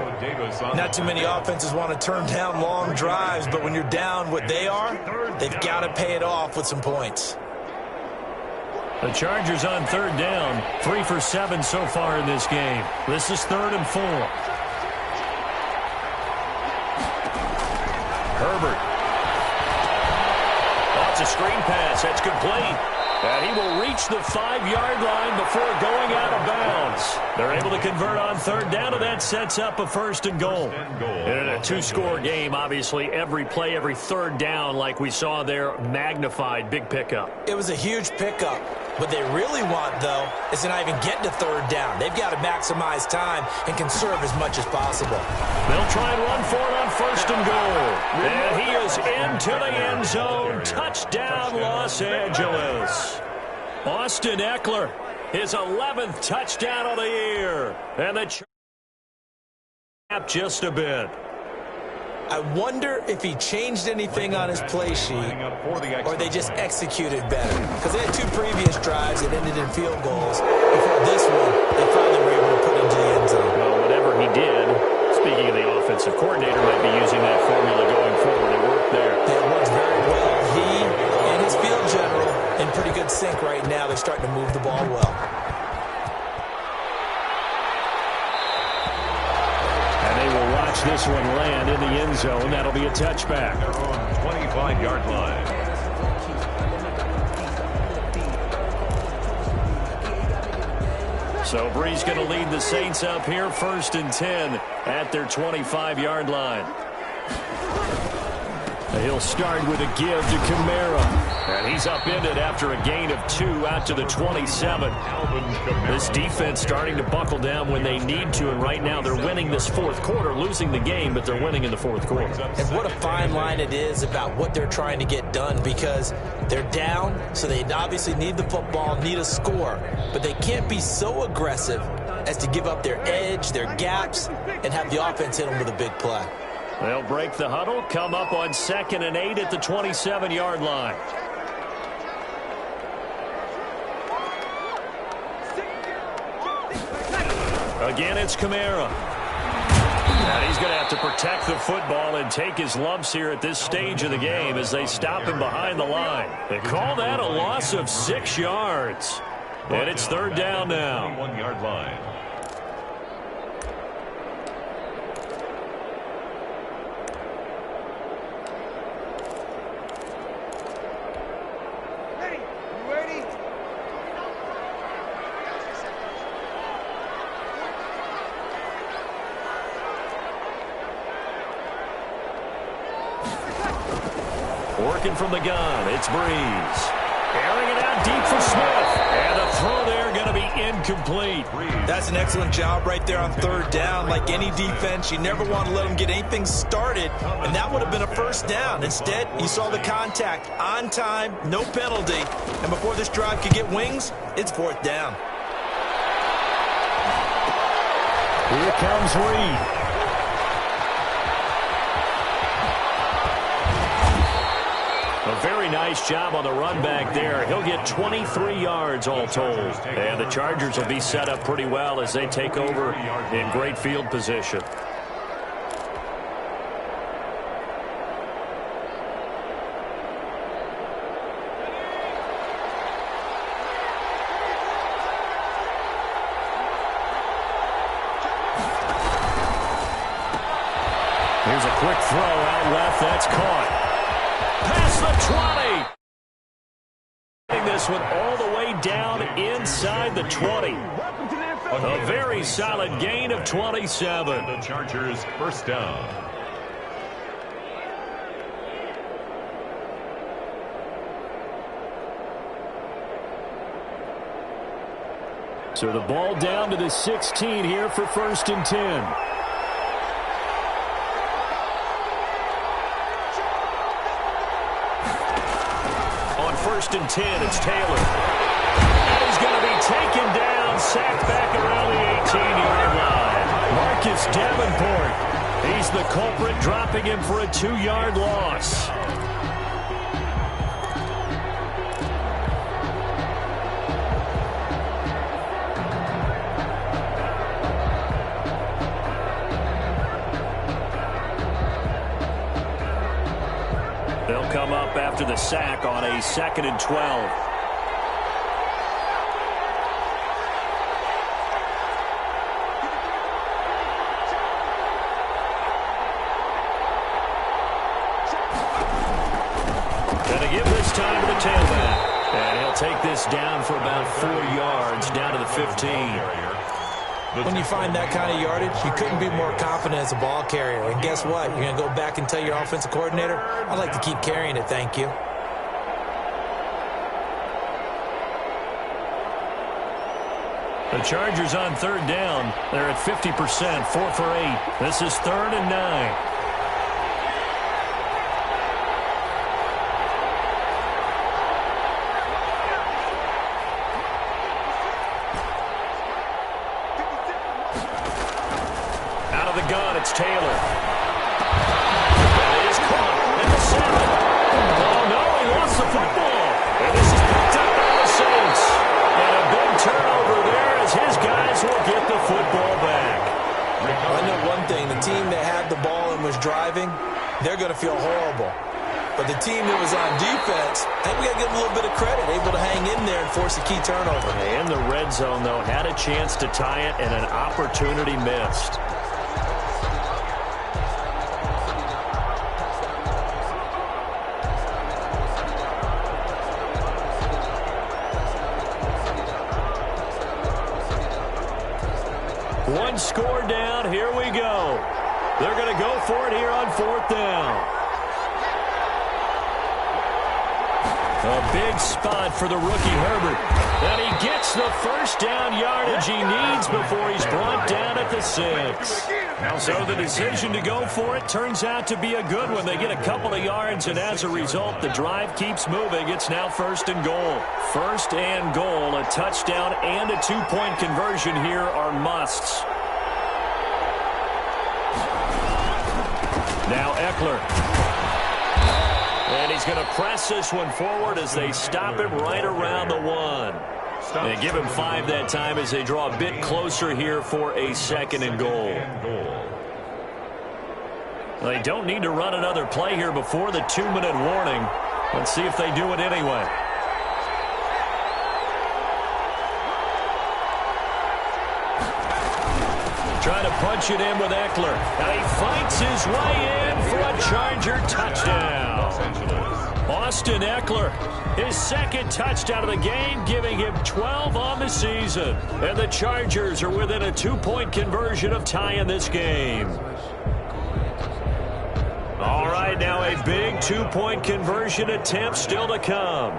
S3: Not too many offenses want to turn down long drives, but when you're down what they are, they've got to pay it off with some points.
S1: The Chargers on 3rd down. 3 for 7 so far in this game. This is 3rd and 4. Herbert. That's a screen pass. That's complete. And he will reach the 5-yard line before going out of bounds. They're able to convert on third down, and that sets up a first and goal. And in a two-score game, obviously, every play, every third down, like we saw there, magnified. Big pickup.
S3: It was a huge pickup. What they really want, though, is to not even get to third down. They've got to maximize time and conserve as much as possible.
S1: They'll try and run for it on first and goal. And he is into the end zone. Touchdown, Los Angeles. Austin Eckler, his 11th touchdown of the year. And the up just a bit.
S3: I wonder if he changed anything on his play sheet or they just executed better. Because they had two previous drives that ended in field goals. Before this one, they finally were able to put into the end zone.
S1: Well, whatever he did, speaking of the offensive coordinator, might be using that formula going forward. It worked there.
S3: It worked very well. He and his field general in pretty good sync right now. They're starting to move the ball well.
S1: This one land in the end zone. That'll be a touchback.
S2: Their own 25-yard line.
S1: So Brees going to lead the Saints up here, 1st and 10 at their 25-yard line. He'll start with a give to Kamara. And he's upended after a gain of 2 out to the 27. This defense starting to buckle down when they need to, and right now they're winning this fourth quarter, losing the game, but they're winning in the fourth quarter.
S3: And what a fine line it is about what they're trying to get done, because they're down, so they obviously need the football, need a score, but they can't be so aggressive as to give up their edge, their gaps, and have the offense hit them with a big play.
S1: They'll break the huddle, come up on 2nd and 8 at the 27-yard line. Again, it's Kamara. And he's going to have to protect the football and take his lumps here at this stage of the game as they stop him behind the line. They call that a loss of 6 yards. And it's third down now.
S2: 21-yard line.
S1: Working from the gun, it's Brees. Airing it out deep for Smith. And the throw there going to be incomplete.
S3: That's an excellent job right there on third down. Like any defense, you never want to let them get anything started, and that would have been a first down. Instead, you saw the contact on time, no penalty, and before this drive could get wings, it's fourth down.
S1: Here comes Reed. A very nice job on the run back there. He'll get 23 yards all told. And the Chargers will be set up pretty well as they take over in great field position. Here's a quick throw out left. That's caught. Past the 20. This one all the way down inside the 20. A very solid gain of 27.
S2: The Chargers first down.
S1: So the ball down to the 16 here for 1st and 10. First and 10, it's Taylor. And he's going to be taken down, sacked back around the 18-yard line. Marcus Davenport, he's the culprit, dropping him for a 2-yard loss. They'll come up after the sack on a 2nd and 12. Going to give this time to the tailback. And he'll take this down for about 4 yards, down to the 15.
S3: When you find that kind of yardage, you couldn't be more confident as a ball carrier. And guess what? You're going to go back and tell your offensive coordinator, I'd like to keep carrying it, thank you.
S1: The Chargers on third down. They're at 50%, 4 for 8. This is 3rd and 9. Out of the gun, it's Taylor. That is caught at the 7. Oh, no, he lost the football. And this is picked up by the Saints. And a big turnover there as his guys will get the football back.
S3: I know one thing. The team that had the ball and was driving, they're going to feel horrible. But the team that was on defense, I think we got to give them a little bit of credit, able to hang in there and force a key turnover.
S1: In the red zone, though, had a chance to tie it and an opportunity missed. One score down. Here we go. They're going to go for it here on 4th down. A big spot for the rookie Herbert. And he gets the first down yardage he needs before he's brought down at the 6. So the decision to go for it turns out to be a good one. They get a couple of yards, and as a result, the drive keeps moving. It's now 1st and goal. 1st and goal, a touchdown and a 2-point conversion here are musts. Now Eckler. And he's going to press this one forward as they stop him right around the 1. They give him 5 that time as they draw a bit closer here for a 2nd and goal. They don't need to run another play here before the 2-minute warning. Let's see if they do it anyway. Trying to punch it in with Eckler. And he fights his way in for a Charger touchdown. Austin Eckler, his 2nd touchdown of the game, giving him 12 on the season. And the Chargers are within a 2-point conversion of tying this game. All right, now a big 2-point conversion attempt still to come.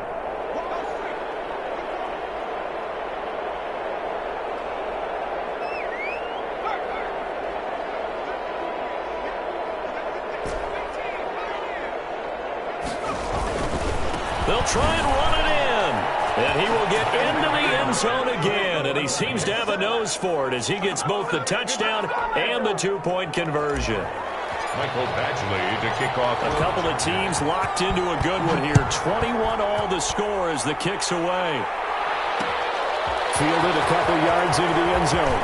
S1: They'll try and run it in. And he will get into the end zone again. And he seems to have a nose for it as he gets both the touchdown and the 2-point conversion.
S2: Michael Badgley to kick off.
S1: A couple of teams locked into a good one here. 21 all the score as the kick's away.
S6: Fielded a couple yards into the end zone.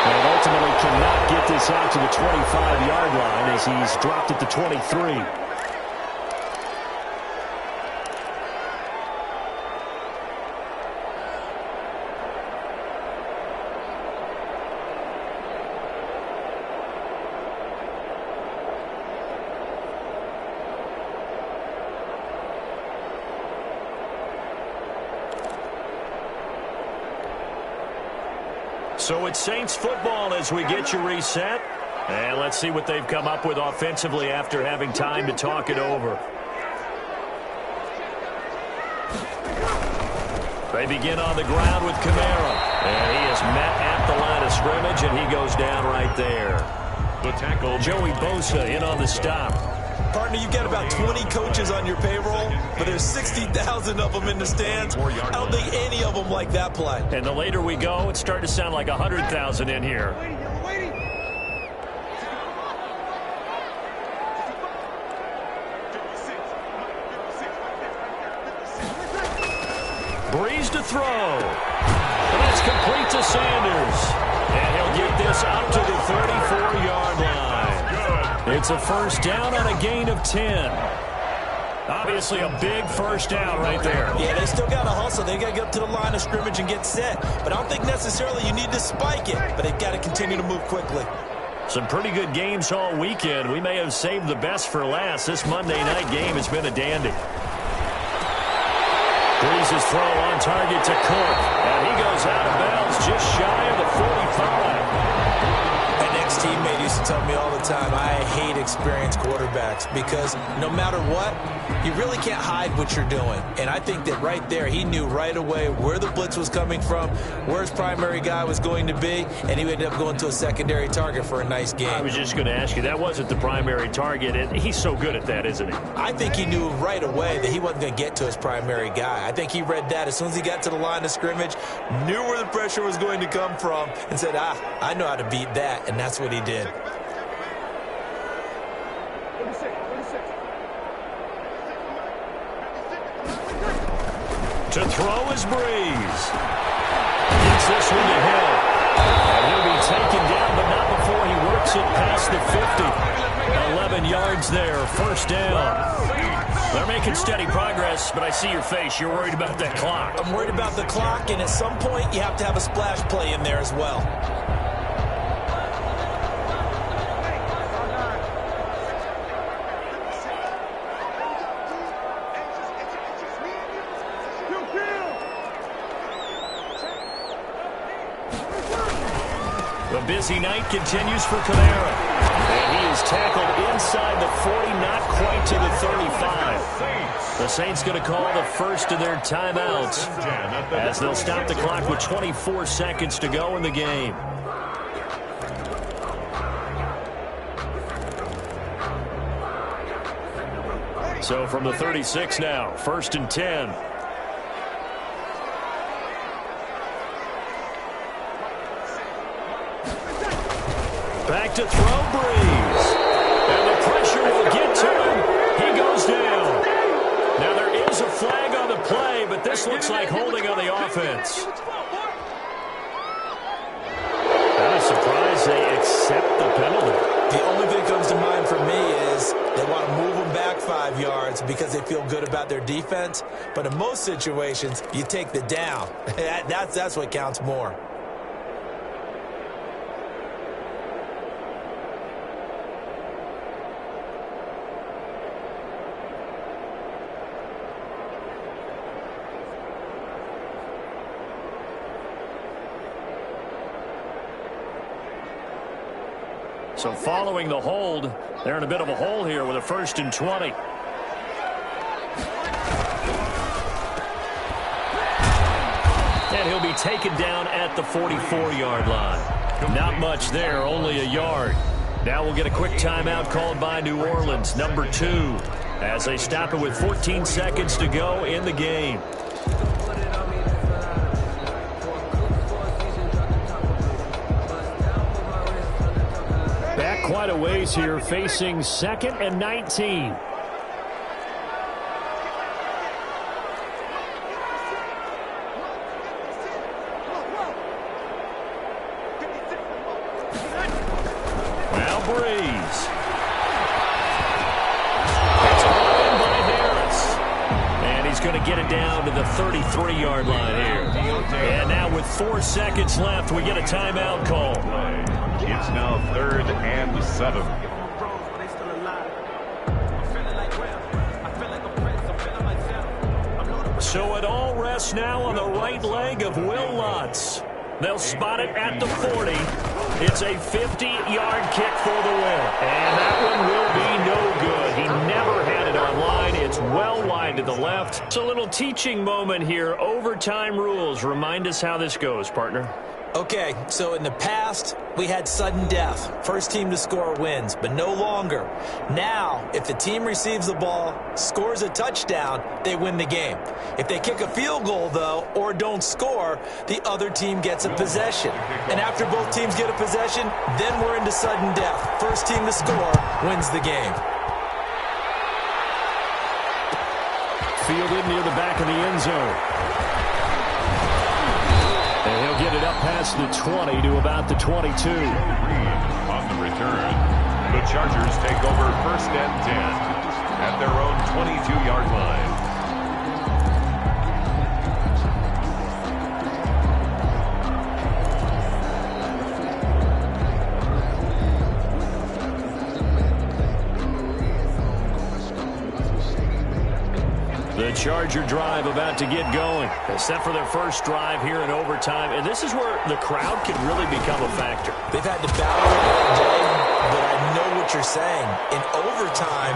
S6: And ultimately cannot get this out to the 25-yard line as he's dropped at the 23.
S1: So it's Saints football as we get you reset. And let's see what they've come up with offensively after having time to talk it over. They begin on the ground with Kamara. And he is met at the line of scrimmage, and he goes down right there.
S2: The tackle.
S1: Joey Bosa in on the stop.
S3: Partner, you've got about 20 coaches on your payroll, but there's 60,000 of them in the stands. I don't think any of them like that play.
S1: And the later we go, it's starting to sound like 100,000 in here. Breeze to throw. And that's complete to Sanders. And he'll get this up to the 34-yard line. It's a first down on a gain of 10. Obviously a big first down right there.
S3: Yeah, they still got to hustle. They got to get up to the line of scrimmage and get set. But I don't think necessarily you need to spike it. But they've got to continue to move quickly.
S1: Some pretty good games all weekend. We may have saved the best for last. This Monday night game has been a dandy. Breeze's throw on target to Cook. And he goes out of bounds just shy of the 45.
S3: An ex-teammate used to tell me all the time, I hate experienced quarterbacks because no matter what, you really can't hide what you're doing. And I think that right there, he knew right away where the blitz was coming from, where his primary guy was going to be, and he ended up going to a secondary target for a nice game.
S6: I was just going to ask you, that wasn't the primary target, and he's so good at that, isn't he?
S3: I think he knew right away that he wasn't going to get to his primary guy. I think he read that as soon as he got to the line of scrimmage, knew where the pressure was going to come from, and said, I know how to beat that, and that's what he did.
S1: To throw is Breeze. Gets this one to Hill. And he'll be taken down, but not before he works it past the 50. 11 yards there, first down. They're making steady progress, but I see your face. You're worried about that clock.
S3: I'm worried about the clock, and at some point, you have to have a splash play in there as well.
S1: The busy night continues for Kamara. And he is tackled inside the 40, not quite to the 35. The Saints going to call the first of their timeouts as they'll stop the clock with 24 seconds to go in the game. So from the 36 now, 1st and 10. Back to throw, Breeze. And the pressure will get to him. He goes down. Now there is a flag on the play, but this looks like holding on the offense. I'm surprised they accept the penalty.
S3: The only thing that comes to mind for me is they want to move them back 5 yards because they feel good about their defense. But in most situations, you take the down. That's what counts more.
S1: So following the hold, they're in a bit of a hole here with a 1st and 20. And he'll be taken down at the 44-yard line. Not much there, only a yard. Now we'll get a quick timeout called by New Orleans, number 2, as they stop it with 14 seconds to go in the game. Back quite a ways here, facing 2nd and 19. Now Breeze. It's a run by Harris. And he's going to get it down to the 33-yard line here. And now with 4 seconds left, we get a timeout call.
S2: It's now 3rd and 7.
S1: So it all rests now on the right leg of Will Lutz. They'll spot it at the 40. It's a 50-yard kick for the win. And that one will be no good. He never had it on line. It's well wide to the left. It's a little teaching moment here. Overtime rules. Remind us how this goes, partner.
S3: Okay, so in the past, we had sudden death. First team to score wins, but no longer. Now, if the team receives the ball, scores a touchdown, they win the game. If they kick a field goal, though, or don't score, the other team gets a possession. And after both teams get a possession, then we're into sudden death. First team to score wins the game.
S1: Fielded near the back of the end zone. And he'll get it up past the 20 to about the 22.
S2: On the return, the Chargers take over 1st and 10 at their own 22-yard line.
S1: The The Charger drive about to get going. Set for their first drive here in overtime. And this is where the crowd can really become a factor.
S3: They've had to battle it all day, but I know what you're saying. In overtime,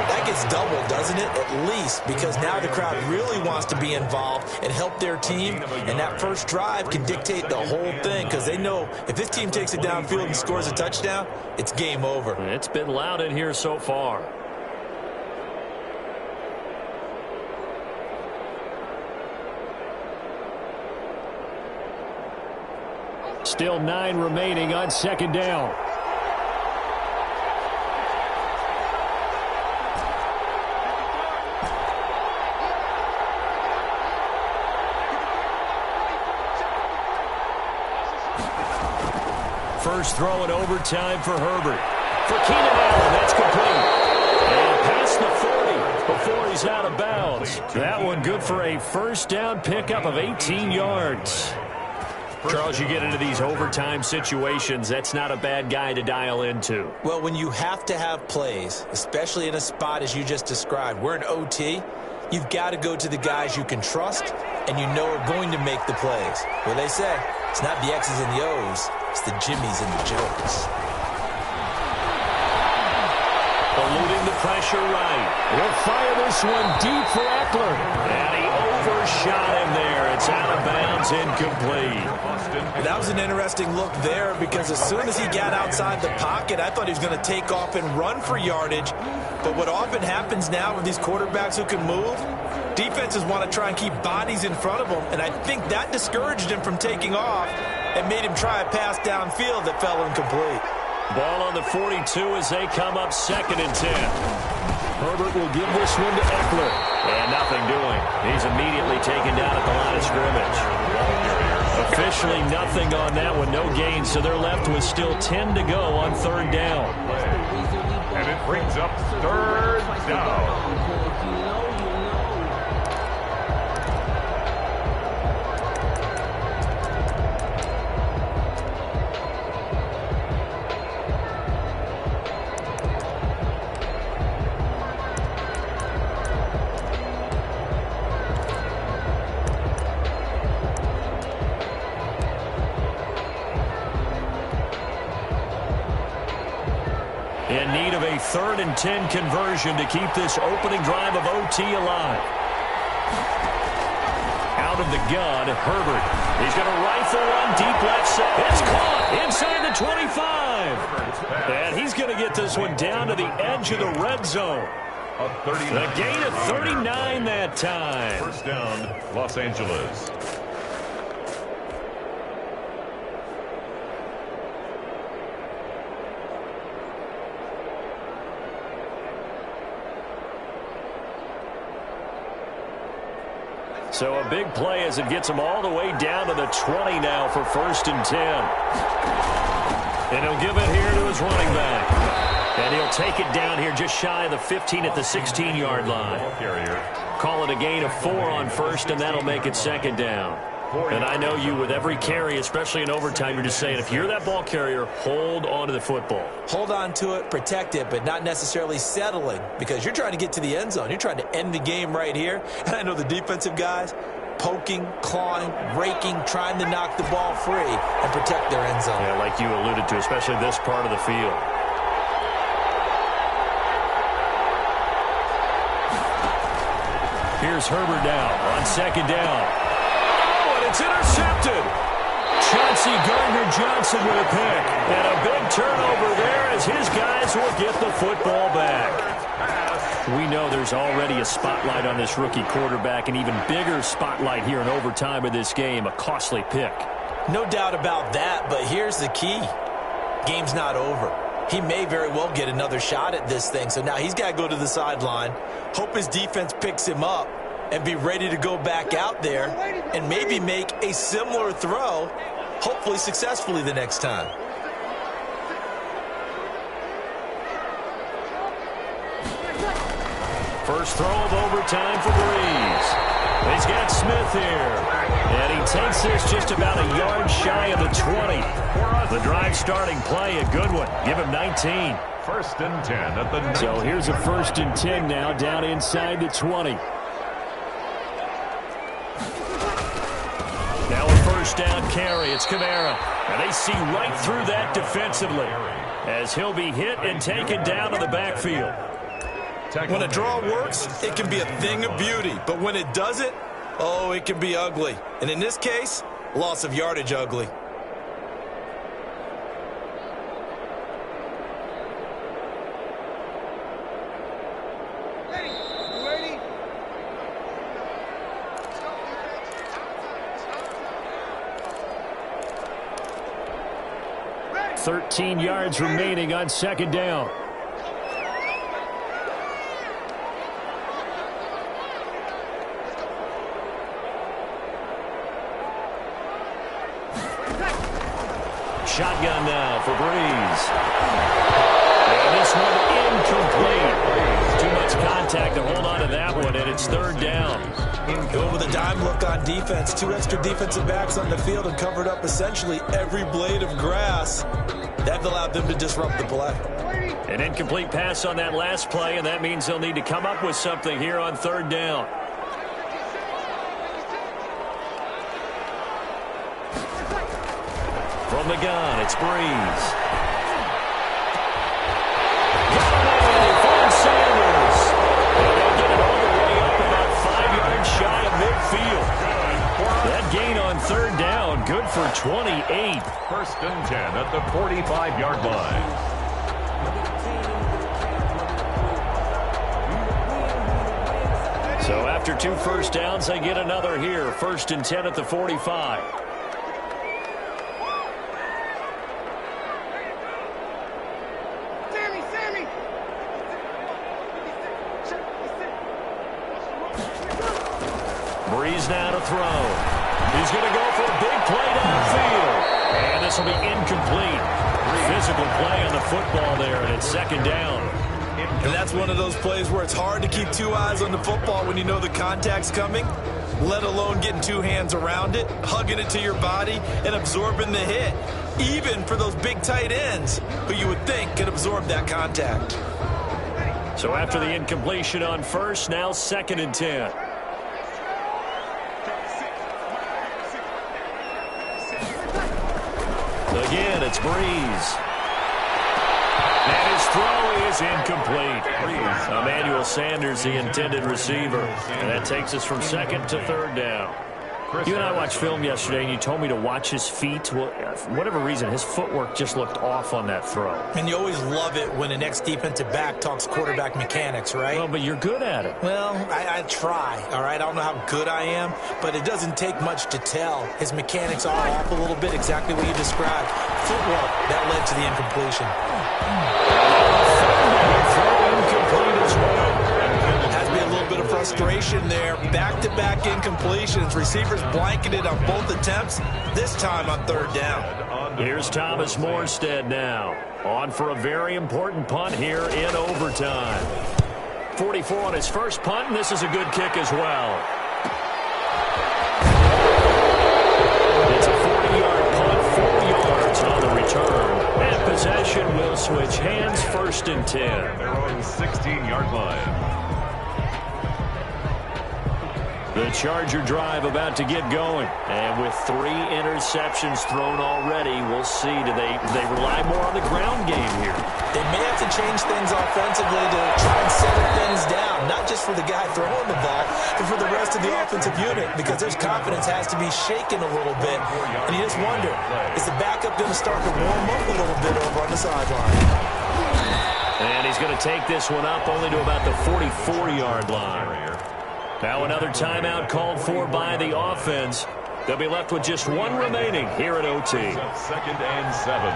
S3: that gets doubled, doesn't it? At least, because now the crowd really wants to be involved and help their team. And that first drive can dictate the whole thing because they know if this team takes it downfield and scores a touchdown, it's game over.
S1: It's been loud in here so far. Still 9 remaining on second down. First throw in overtime for Herbert. For Keenan Allen, that's complete. And past the 40 before he's out of bounds. That one good for a first down pickup of 18 yards. Charles, you get into these overtime situations, that's not a bad guy to dial into.
S3: Well, when you have to have plays, especially in a spot as you just described, we're in OT, you've got to go to the guys you can trust and you know are going to make the plays. Well, they say it's not the X's and the O's, it's the Jimmies and the Joes.
S1: Eluding the pressure right. He'll fire this one deep for Eckler. And he overshot him there. It's out of bounds, incomplete.
S3: That was an interesting look there because as soon as he got outside the pocket, I thought he was going to take off and run for yardage. But what often happens now with these quarterbacks who can move, defenses want to try and keep bodies in front of them, and I think that discouraged him from taking off and made him try a pass downfield that fell incomplete.
S1: Ball on the 42 as they come up 2nd and 10. Herbert will give this one to Eckler. And nothing doing. He's immediately taken down at the line of scrimmage. Officially nothing on that one. No gain. So they're left with still 10 to go on 3rd down.
S2: And it brings up 3rd down.
S1: In need of a 3rd and 10 conversion to keep this opening drive of OT alive. Out of the gun, Herbert. He's going to rifle one deep left side. It's caught inside the 25. And he's going to get this one down to the edge of the red zone. The gain of 39 that time.
S2: First down, Los Angeles.
S1: So a big play as it gets him all the way down to the 20 now for 1st and 10. And he'll give it here to his running back. And he'll take it down here just shy of the 15 at the 16-yard line. Call it a gain of 4 on 1st, and that'll make it 2nd down. And I know you, with every carry, especially in overtime, you're just saying, if you're that ball carrier, hold on to the football.
S3: Hold on to it, protect it, but not necessarily settling because you're trying to get to the end zone. You're trying to end the game right here. And I know the defensive guys poking, clawing, raking, trying to knock the ball free and protect their end zone.
S1: Yeah, like you alluded to, especially this part of the field. Here's Herbert now on 2nd down. It's intercepted. Chauncey Gardner-Johnson with a pick. And a big turnover there as his guys will get the football back. We know there's already a spotlight on this rookie quarterback, an even bigger spotlight here in overtime of this game, a costly pick.
S3: No doubt about that, but here's the key. Game's not over. He may very well get another shot at this thing, so now he's got to go to the sideline, hope his defense picks him up, and be ready to go back out there and maybe make a similar throw, hopefully successfully the next time.
S1: First throw of overtime for Breeze. He's got Smith here. And he takes this just about a yard shy of the 20. The drive starting play, a good one. Give him 19.
S2: 1st and 10 at the 19.
S1: So here's a 1st and 10 now down inside the 20. first down carry. It's Kamara. And they see right through that defensively as he'll be hit and taken down to the backfield.
S3: When a draw works, it can be a thing of beauty. But when it doesn't, oh, it can be ugly. And in this case, loss of yardage ugly.
S5: Ready?
S1: 13 yards remaining on second down. Shotgun now for Breeze. And this one incomplete. Too much contact to hold on to that one, and it's third down.
S3: Going with a dime look on defense. 2 extra defensive backs on the field and covered up essentially every blade of grass. That allowed them to disrupt the play.
S1: An incomplete pass on that last play, and that means they'll need to come up with something here on third down. From the gun, it's Breeze. Sanders. And they'll get it all the way up about 5 yards shy of midfield. That gain on third down, good for 28.
S2: First and 10 at the 45-yard line.
S1: So after 2 first downs, they get another here. First and 10 at the 45. Breeze now to throw. He's going to go for a big play downfield. And this will be incomplete. Physical play on the football there, and it's second down.
S3: And that's one of those plays where it's hard to keep 2 eyes on the football when you know the contact's coming, let alone getting 2 hands around it, hugging it to your body, and absorbing the hit, even for those big tight ends who you would think could absorb that contact.
S1: So after the incompletion on first, now second and 10. Again, it's Breeze. And his throw is incomplete. Emmanuel Sanders, the intended receiver. And that takes us from second to third down. You and I watched film yesterday, and you told me to watch his feet. Well, for whatever reason, his footwork just looked off on that throw.
S3: And you always love it when an ex-defensive back talks quarterback mechanics, right?
S1: Well, but you're good at it.
S3: Well, I try, all right? I don't know how good I am, but it doesn't take much to tell. His mechanics are off a little bit, exactly what you described. Footwork, that led to the incompletion.
S1: Incomplete as well.
S3: Has to be a little bit of frustration there. Back-to-back incompletions. Receivers blanketed on both attempts, this time on third down.
S1: Here's Thomas Morstead now. On for a very important punt here in overtime. 44 on his first punt, and this is a good kick as well. It's a 40-yard punt, 4 yards on the return. And possession will switch hands, first and 10.
S2: Their own 16-yard line.
S1: The Charger drive about to get going. And with 3 interceptions thrown already, we'll see. Do they rely more on the ground game here?
S3: They may have to change things offensively to try and settle things down, not just for the guy throwing the ball, but for the rest of the offensive unit, because their confidence has to be shaken a little bit. And you just wonder, is the backup going to start to warm up a little bit over on the sideline?
S1: And he's going to take this one up only to about the 44-yard line. Now another timeout called for by the offense. They'll be left with just 1 remaining here at OT.
S2: Second and 7.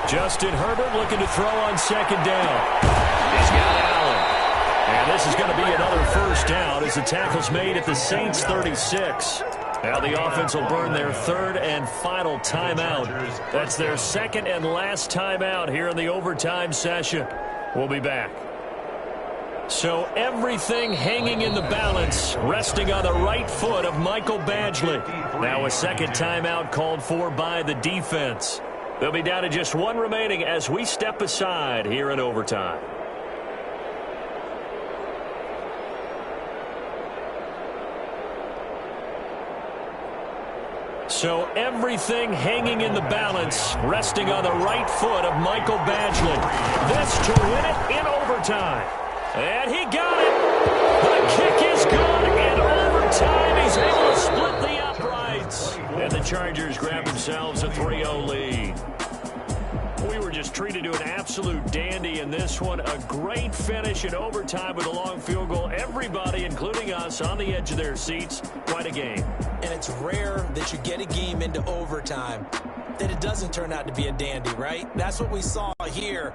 S1: Justin Herbert looking to throw on second down. He's got Allen. And this is going to be another first down as the tackle's made at the Saints 36. Now the offense will burn their 3rd and final timeout. That's their 2nd and last timeout here in the overtime session. We'll be back. So everything hanging in the balance, resting on the right foot of Michael Badgley. Now a second timeout called for by the defense. They'll be down to just 1 remaining as we step aside here in overtime. So everything hanging in the balance, resting on the right foot of Michael Badgley. This to win it in overtime. And he got it. The kick is good in overtime. He's able to split the uprights. And the Chargers grab themselves a 3-0 lead. We were just treated to an absolute dandy in this one. A great finish in overtime with a long field goal. Everybody, including us, on the edge of their seats. Quite a game.
S3: And it's rare that you get a game into overtime that it doesn't turn out to be a dandy, right? That's what we saw here.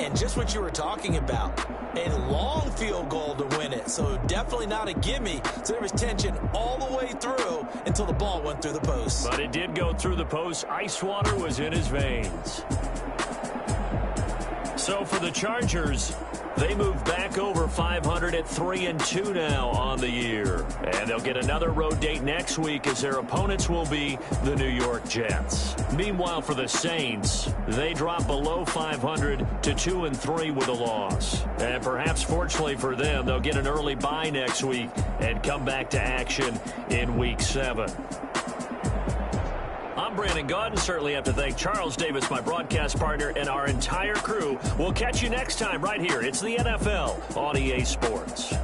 S3: And just what you were talking about, a long field goal to win it. So definitely not a gimme. So there was tension all the way through until the ball went through the post.
S1: But it did go through the post. Ice water was in his veins. So for the Chargers, they move back over 500 at 3-2 now on the year. And they'll get another road date next week as their opponents will be the New York Jets. Meanwhile, for the Saints, they drop below 500 to 2-3 with a loss. And perhaps fortunately for them, they'll get an early bye next week and come back to action in Week 7. I'm Brandon Gaudin. Certainly have to thank Charles Davis, my broadcast partner, and our entire crew. We'll catch you next time right here. It's the NFL on EA Sports.